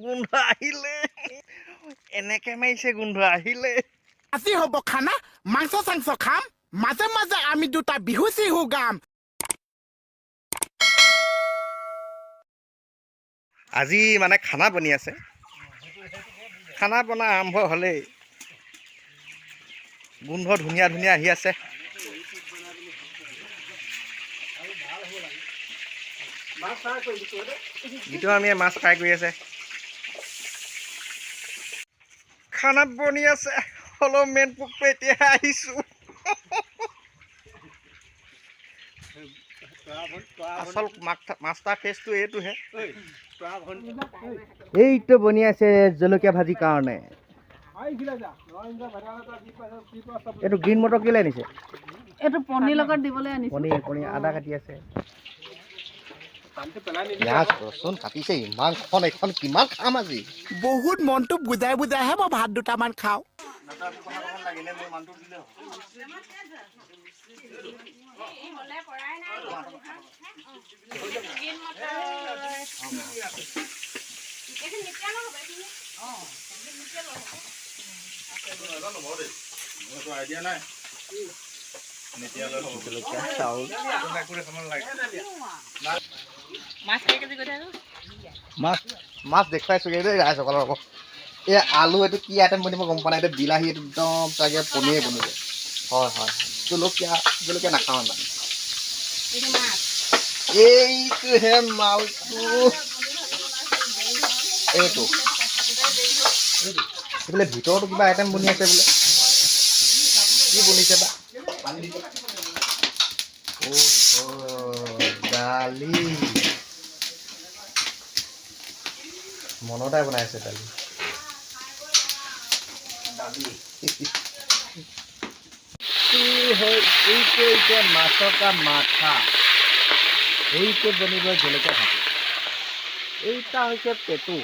গোন্ধ আহিলে এনেকে মাৰিছে গোন্ধ আহিলে আজি হ'ব খানা মাংস চাংস খাম মাজে মাজে আমি দুটা বিহু চিহু গাম আজি মানে খানা বনি আছে খানা বনা আৰম্ভ হ'লেই গোন্ধ ধুনীয়া ধুনীয়া আহি আছে যিটো আমি মাছ ফ্ৰাই কৰি আছে খানা বনি আছে হ'লেও মেইন পোকটো এতিয়া আহিছোঁ আচল মাছটা ফেচটো এইটোহে এইটো বনি আছে জলকীয়া ভাজিৰ কাৰণে এইটো গ্ৰীণ মটৰ কেলে আনিছে এইটো পনীৰ লগত দিবলৈ আনিছো পনীৰ আদা কাটি আছে পিঁয়াজ ৰচুন কাটিছে ইমানখন এখন কিমান খাম আজি বহুত মনটো বুজাই বুজাইহে মই ভাত দুটামান খাওঁ মাছ দেখুৱাইছোগে দেই ৰাইজসকলৰ আকৌ এই আলু এইটো কি আইটেম বনিব গম পোৱা নাই এইটো বিলাহী এইটো একদম চাগে পনীৰে বনিব হয় হয় জলকীয়া জলকীয়া নাখাওঁ মানে এইটোহে মালটো এইটো বোলে ভিতৰতো কিবা আইটেম বনি আছে বোলে কি বনিছে বা দালি মনতাই বনাই আছে দালি এইটো এতিয়া মাছকা মাথা এইটো বনিব জলকীয়া ভাজি এইটা হৈছে পেটু